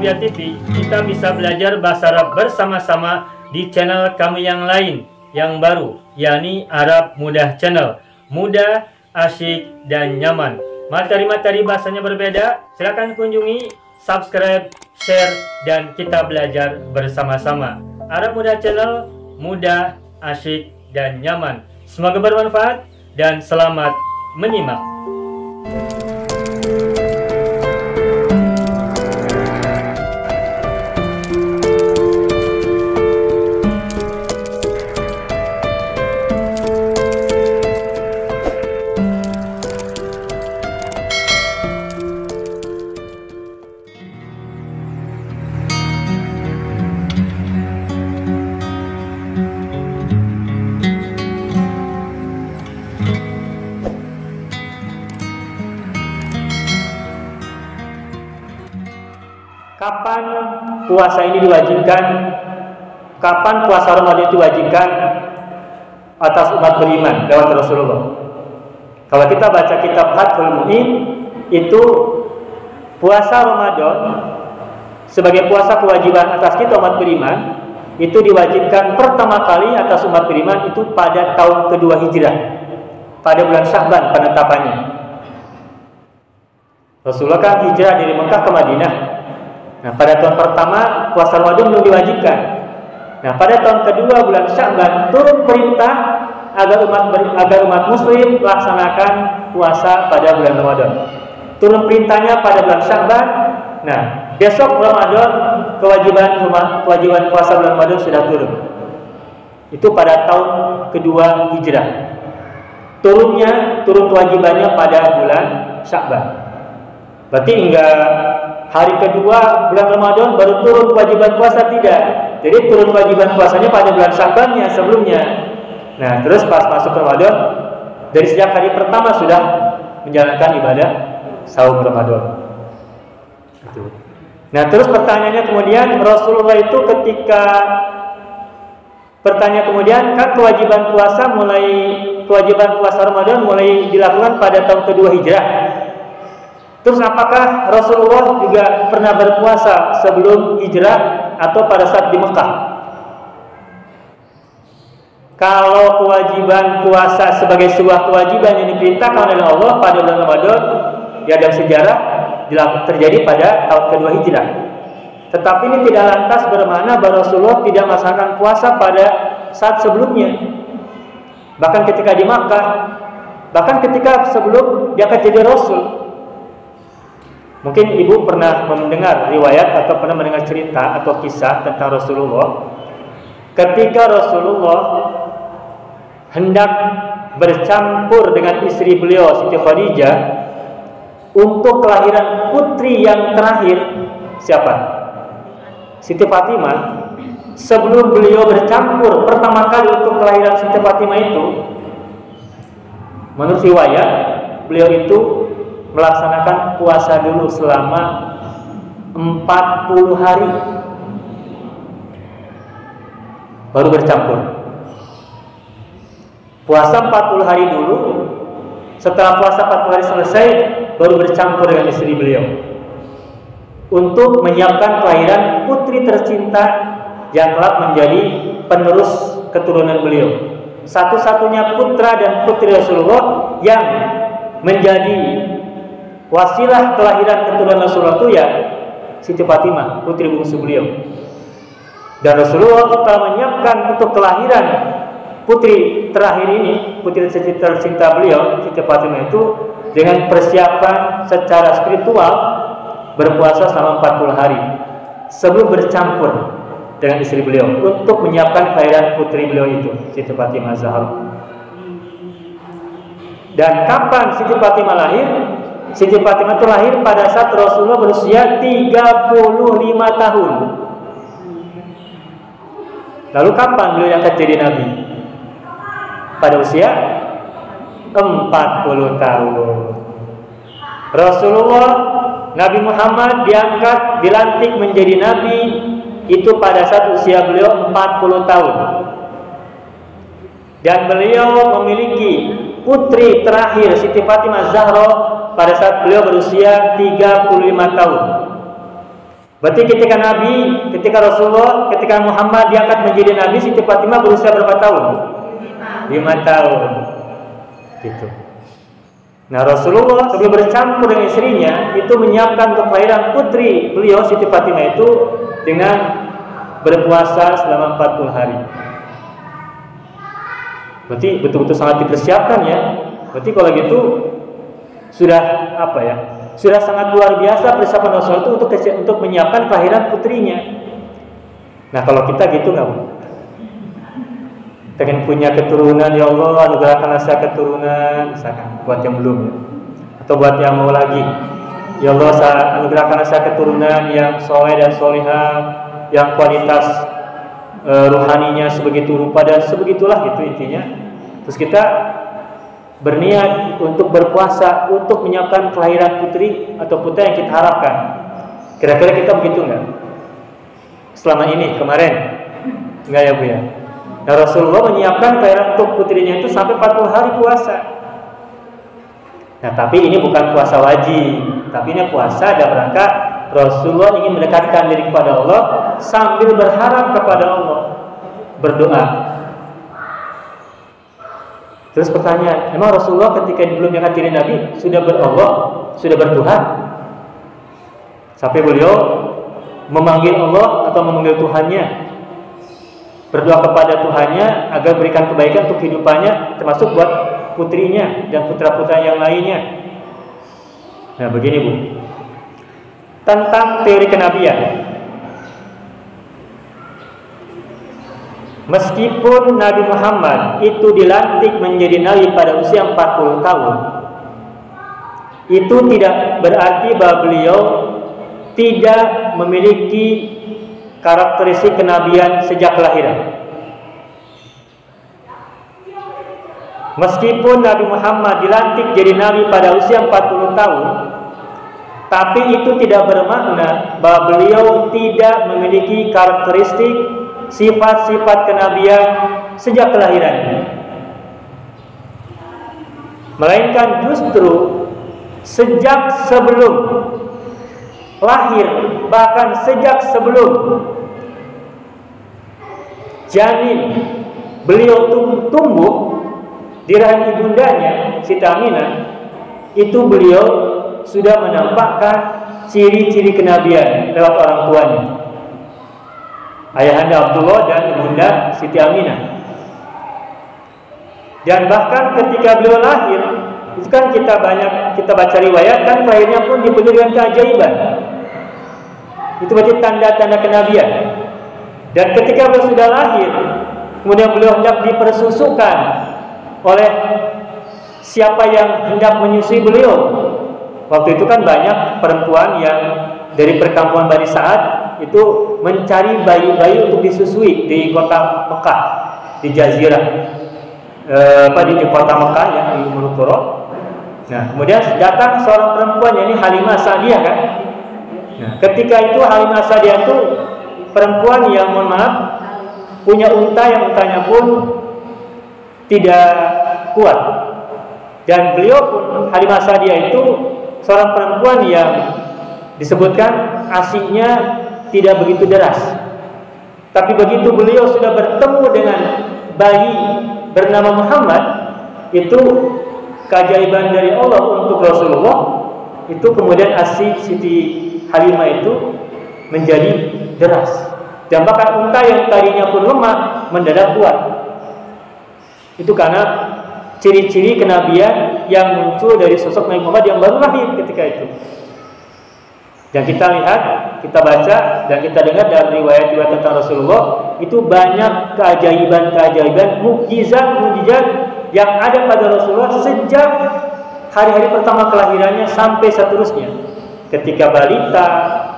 Arabia TV, kita bisa belajar bahasa Arab bersama-sama di channel kami yang lain, yang baru, yakni Arab Mudah Channel. Mudah, asyik, dan nyaman. Materi-materi bahasanya berbeda, silakan kunjungi, subscribe, share, dan kita belajar bersama-sama. Arab Mudah Channel, mudah, asyik, dan nyaman. Semoga bermanfaat dan selamat menyimak. Kapan puasa ini diwajibkan? Kapan puasa Ramadan itu diwajibkan atas umat beriman lewat Rasulullah? Kalau kita baca kitab Fathul Mu'in, itu puasa Ramadan sebagai puasa kewajiban atas kita umat beriman itu diwajibkan pertama kali atas umat beriman itu pada tahun kedua Hijrah, pada bulan Sya'ban penetapannya. Rasulullah kan hijrah dari Mekah ke Madinah. Nah, pada tahun pertama puasa Ramadan belum diwajibkan. Nah, pada tahun kedua bulan Sya'ban turun perintah agar umat muslim melaksanakan puasa pada bulan Ramadan. Turun perintahnya pada bulan Sya'ban. Nah, besok Ramadan kewajiban puasa bulan Ramadan sudah turun. Itu pada tahun kedua Hijrah. Turun kewajibannya pada bulan Sya'ban. Berarti enggak hari kedua bulan Ramadan baru turun kewajiban puasa, tidak. Jadi turun kewajiban puasanya pada bulan Sya'bannya sebelumnya. Nah, terus pas masuk Ramadan, dari sejak hari pertama sudah menjalankan ibadah saum Ramadan. Nah, terus pertanyaannya kemudian Rasulullah itu ketika kan kewajiban puasa Ramadan mulai dilakukan pada tahun kedua Hijrah. Terus apakah Rasulullah juga pernah berpuasa sebelum hijrah atau pada saat di Mekah? Kalau kewajiban puasa sebagai sebuah kewajiban yang diperintahkan oleh Allah pada bulan Ramadan, ya dalam sejarah terjadi pada tahun kedua hijrah. Tetapi ini tidak lantas bermakna bahwa Rasulullah tidak melaksanakan puasa pada saat sebelumnya. Bahkan ketika di Makkah, bahkan ketika sebelum dia akan jadi Rasul. Mungkin ibu pernah mendengar riwayat atau pernah mendengar cerita atau kisah tentang Rasulullah. Ketika Rasulullah hendak bercampur dengan istri beliau Siti Khadijah untuk kelahiran putri yang terakhir, siapa? Siti Fatimah. Sebelum beliau bercampur pertama kali untuk kelahiran Siti Fatimah itu, menurut riwayat beliau itu melaksanakan puasa dulu selama 40 hari baru bercampur. Puasa 40 hari dulu, setelah puasa 40 hari selesai baru bercampur dengan istri beliau untuk menyiapkan kelahiran putri tercinta yang kelak menjadi penerus keturunan beliau. Satu-satunya putra dan putri Rasulullah yang menjadi wasilah kelahiran keturunan Rasulullah itu ya Siti Fatimah, putri bungsu beliau. Dan Rasulullah telah menyiapkan untuk kelahiran putri terakhir ini, putri tercinta beliau, Siti Fatimah itu dengan persiapan secara spiritual berpuasa selama 40 hari sebelum bercampur dengan istri beliau untuk menyiapkan kelahiran putri beliau itu, Siti Fatimah Zahra. Dan kapan Siti Fatimah lahir? Siti Fatimah itu lahir pada saat Rasulullah berusia 35 tahun. Lalu kapan beliau akan jadi Nabi? Pada usia 40 tahun. Rasulullah Nabi Muhammad dilantik menjadi Nabi itu pada saat usia beliau 40 tahun. Dan beliau memiliki putri terakhir Siti Fatimah Zahra pada saat beliau berusia 35 tahun. Berarti ketika Nabi, ketika Rasulullah, ketika Muhammad diangkat menjadi Nabi, Siti Fatimah berusia berapa tahun? 5 tahun. Gitu. Nah, Rasulullah sebelum bercampur dengan istrinya itu menyiapkan untuk kelahiran putri beliau Siti Fatimah itu dengan berpuasa selama 40 hari. Berarti betul-betul sangat dipersiapkan ya. Berarti kalau gitu sudah apa ya? Sudah sangat luar biasa persiapan Rasul itu untuk menyiapkan kelahiran putrinya. Nah, kalau kita gitu nggak, Bu? Pengen punya keturunan, ya Allah, anugerahkanlah saya keturunan, misalkan buat yang belum ya. Atau buat yang mau lagi, ya Allah, anugerahkanlah saya keturunan yang soleh dan solehah, yang kualitas ruhaninya sebegitu rupa dan sebegitulah gitu intinya. Terus kita berniat untuk berpuasa untuk menyiapkan kelahiran putri atau putra yang kita harapkan. Kira-kira kita begitu nggak? Selama ini, kemarin, nggak ya Bu ya? Nah, Rasulullah menyiapkan kelahiran untuk putrinya itu sampai 40 hari puasa. Nah, tapi ini bukan puasa wajib, tapi ini puasa dalam rangka Rasulullah ingin mendekatkan diri kepada Allah sambil berharap kepada Allah, berdoa. Terus pertanyaan, emang Rasulullah ketika belum diangkat jadi Nabi sudah berallah, sudah bertuhan? Sampai beliau memanggil Allah atau memanggil Tuhannya, berdoa kepada Tuhannya agar berikan kebaikan untuk kehidupannya, termasuk buat putrinya dan putra-putra yang lainnya. Nah, begini Bu, tentang teori kenabian. Meskipun Nabi Muhammad itu dilantik menjadi Nabi pada usia 40 tahun, itu tidak berarti bahwa beliau tidak memiliki karakteristik kenabian sejak kelahiran. Meskipun Nabi Muhammad dilantik jadi Nabi pada usia 40 tahun, tapi itu tidak bermakna bahwa beliau tidak memiliki karakteristik sifat-sifat kenabian sejak kelahirannya. Melainkan justru sejak sebelum lahir, bahkan sejak sebelum janin beliau tumbuh di rahim ibundanya Siti Aminah, itu beliau sudah menampakkan ciri-ciri kenabian lewat orang tuanya, Ayahanda Abdullah dan ibunda Siti Aminah. Dan bahkan ketika beliau lahir, itu kan kita baca riwayat kan lahirnya pun dipenuhi dengan keajaiban. Itu berarti tanda-tanda kenabian. Dan ketika beliau sudah lahir, kemudian beliau hendak dipersusukan oleh siapa yang hendak menyusui beliau. Waktu itu kan banyak perempuan yang dari perkampungan Bani Sa'ad itu mencari bayi-bayi untuk disusui di kota Mekah, di Jazirah, di kota Mekah yang di Ummul Qura. Nah, kemudian datang seorang perempuan, yakni Halimah Sa'diyah kan. Nah, ketika itu Halimah Sa'diyah itu perempuan yang mohon maaf punya unta yang untanya pun tidak kuat. Dan beliau pun Halimah Sa'diyah itu seorang perempuan yang disebutkan ASI-nya tidak begitu deras. Tapi begitu beliau sudah bertemu dengan bayi bernama Muhammad, itu keajaiban dari Allah untuk Rasulullah. Itu kemudian ASI Siti Halimah itu menjadi deras. Dan bahkan unta yang tadinya pun lemah mendadak kuat. Itu karena ciri-ciri kenabian yang muncul dari sosok Nabi Muhammad yang baru lahir ketika itu. Dan kita lihat, kita baca, dan kita dengar dari riwayat-riwayat tentang Rasulullah, itu banyak keajaiban-keajaiban, mukjizat-mukjizat yang ada pada Rasulullah sejak hari-hari pertama kelahirannya sampai seterusnya. Ketika balita,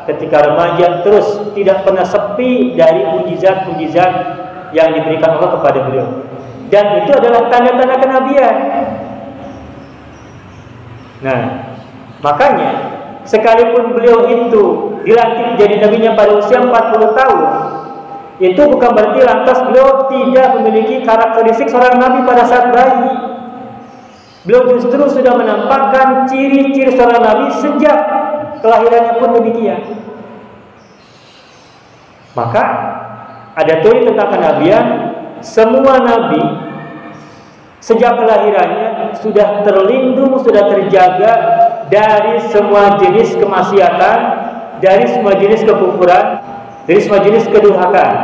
ketika remaja, terus tidak pernah sepi dari mukjizat-mukjizat yang diberikan Allah kepada beliau. Dan itu adalah tanda-tanda kenabian. Nah, makanya sekalipun beliau itu dilantik jadi nabinya pada usia 40 tahun, itu bukan berarti lantas beliau tidak memiliki karakteristik seorang nabi pada saat bayi. Beliau justru sudah menampakkan ciri-ciri seorang nabi sejak kelahirannya pun demikian. Maka ada teori tentang kenabian, semua nabi sejak kelahirannya sudah terlindung, sudah terjaga dari semua jenis kemaksiatan, dari semua jenis kekufuran, dari semua jenis kedurhakaan.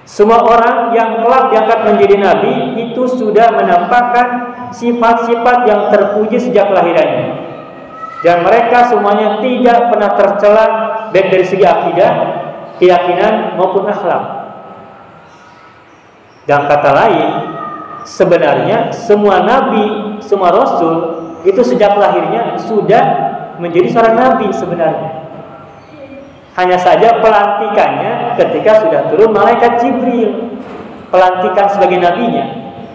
Semua orang yang kelak diangkat menjadi nabi itu sudah menampakkan sifat-sifat yang terpuji sejak kelahirannya. Dan mereka semuanya tidak pernah tercela baik dari segi akidah, keyakinan maupun akhlak. Dan kata lain, sebenarnya semua nabi, semua rasul itu sejak lahirnya sudah menjadi seorang nabi sebenarnya. Hanya saja pelantikannya ketika sudah turun malaikat Jibril, pelantikan sebagai nabinya.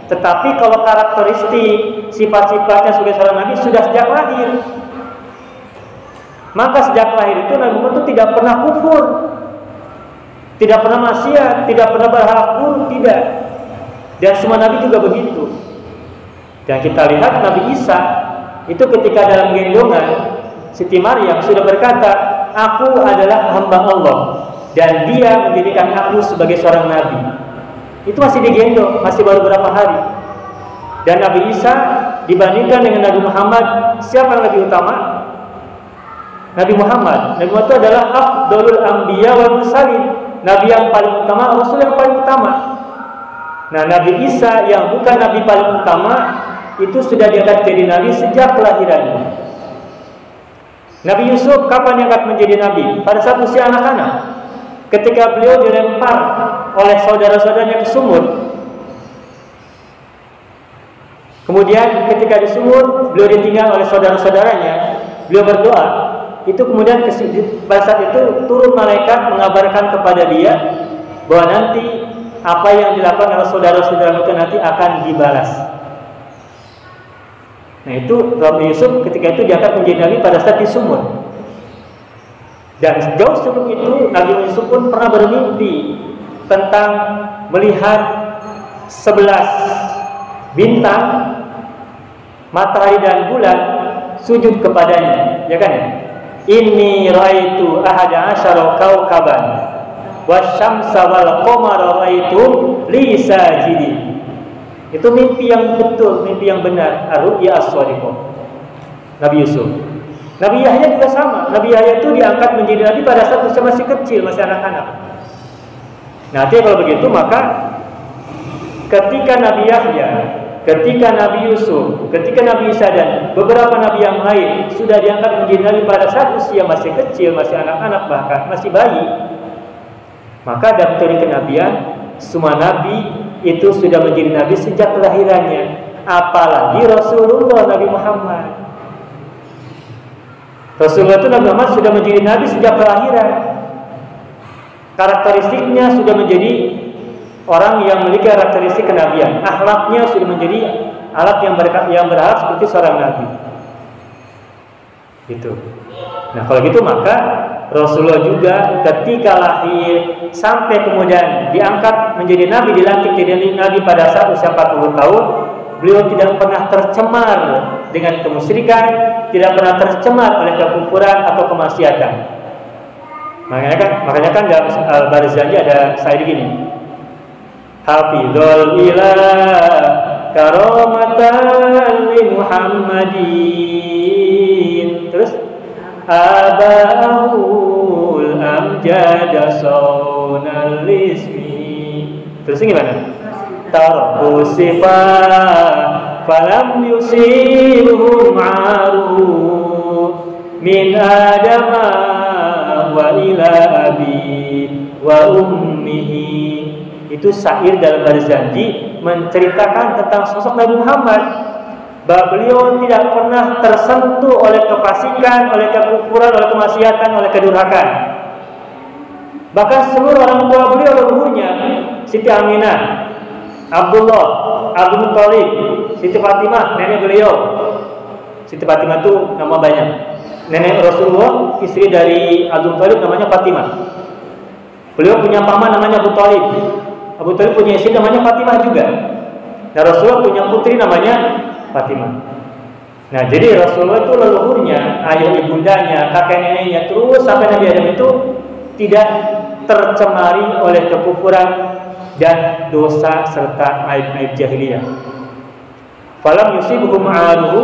Tetapi kalau karakteristik sifat-sifatnya sebagai seorang nabi sudah sejak lahir. Maka sejak lahir itu Nabi Muhammad itu tidak pernah kufur, tidak pernah maksiat, tidak pernah berhalak buruk, tidak. Dan semua nabi juga begitu. Dan kita lihat Nabi Isa itu ketika dalam gendongan Siti Maryam sudah berkata, aku adalah hamba Allah dan dia menjadikan aku sebagai seorang nabi. Itu masih digendong, masih baru beberapa hari. Dan Nabi Isa dibandingkan dengan Nabi Muhammad, siapa yang lebih utama? Nabi Muhammad. Nabi Muhammad itu adalah afdalul anbiya wal mursalin, nabi yang paling utama, rasul yang paling utama. Nah, Nabi Isa yang bukan nabi paling utama itu sudah diangkat jadi nabi sejak kelahirannya. Nabi Yusuf kapan diangkat menjadi nabi? Pada saat usia anak-anak, ketika beliau dilempar oleh saudara-saudaranya ke sumur. Kemudian ketika di sumur beliau ditinggal oleh saudara-saudaranya, beliau berdoa. Itu kemudian pada saat itu turun malaikat mengabarkan kepada dia bahwa nanti apa yang dilakukan oleh saudara-saudara itu nanti akan dibalas. Nah, itu Nabi Yusuf ketika itu diangkat menjadi nabi pada saat di sumur. Dan jauh sebelum itu Nabi Yusuf pun pernah bermimpi tentang melihat 11 bintang, matahari dan bulan sujud kepadanya, ya kan ya? Inni raitu ahada asyara kaukaban wasyamsa wal qamara raitu li sajidin. Itu mimpi yang betul, mimpi yang benar, ar-ru'ya as-shadiqah. Nabi Yusuf. Nabi Yahya juga sama. Nabi Yahya itu diangkat menjadi nabi pada saat usia masih kecil, masih anak-anak. Nah, kalau begitu maka ketika Nabi Yahya, ketika Nabi Yusuf, ketika Nabi Isa dan beberapa nabi yang lain sudah diangkat menjadi nabi pada saat usia masih kecil, masih anak-anak, bahkan masih bayi, maka dalam teori kenabian semua nabi itu sudah menjadi nabi sejak kelahirannya. Apalagi Rasulullah Nabi Muhammad. Rasulullah itu Nabi Muhammad sudah menjadi nabi sejak kelahiran. Karakteristiknya sudah menjadi orang yang memiliki karakteristik kenabian. Akhlaknya sudah menjadi alat yang berakhlak seperti seorang nabi. Gitu. Nah, kalau gitu maka Rasulullah juga ketika lahir sampai kemudian diangkat menjadi nabi, dilantik jadi nabi pada saat usia 40 tahun, beliau tidak pernah tercemar dengan kemusyrikan, tidak pernah tercemar oleh kekufuran atau kemaksiatan. Makanya kan dalam Al-Barzanji ada syair gini. Hafizul ilah karamatan li Muhammadin. Terus abaul amjada saunal ismi. Terus gimana? Tarku sifat falam yusibuhum ma'ruf min adama wa ila abi wa ummihi. Itu syair dalam Barzanji menceritakan tentang sosok Nabi Muhammad, bahwa beliau tidak pernah tersentuh oleh kefasikan, oleh kekufuran, oleh kemaksiatan, oleh kedurhakaan. Bahkan seluruh orang tua beliau leluhurnya, Siti Aminah, Abdullah, Abdul Muthalib, Siti Fatimah, nenek beliau. Siti Fatimah itu nama banyak. Nenek Rasulullah, istri dari Abdul Muthalib namanya Fatimah. Beliau punya paman namanya Abu Thalib. Abu Thalib punya istri namanya Fatimah juga. Nah, Rasulullah punya putri namanya Fatimah. Nah, jadi Rasulullah itu leluhurnya, ayah ibundanya, kakek neneknya, terus sampai Nabi Adam itu tidak tercemari oleh kekufuran dan dosa serta aib-aib jahiliyah. Falam yusibuhum ma'aruhu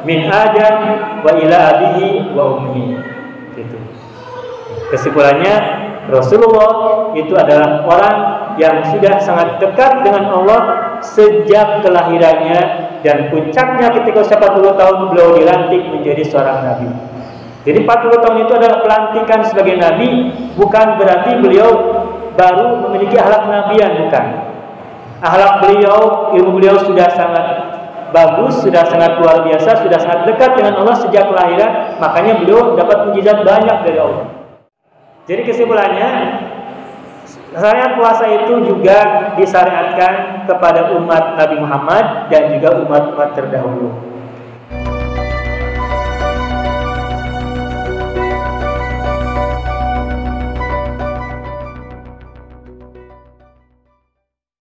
min adam wa ila abihi wa ummihi. Gitu. Kesimpulannya, Rasulullah itu adalah orang yang sudah sangat dekat dengan Allah sejak kelahirannya, dan puncaknya ketika usia 40 tahun beliau dilantik menjadi seorang nabi. Jadi 40 tahun itu adalah pelantikan sebagai nabi, bukan berarti beliau baru memiliki akhlak kenabian, bukan. Akhlak beliau, ilmu beliau sudah sangat bagus, sudah sangat luar biasa, sudah sangat dekat dengan Allah sejak kelahiran, makanya beliau dapat mukjizat banyak dari Allah. Jadi kesimpulannya, syariat puasa itu juga disyariatkan kepada umat Nabi Muhammad dan juga umat-umat terdahulu.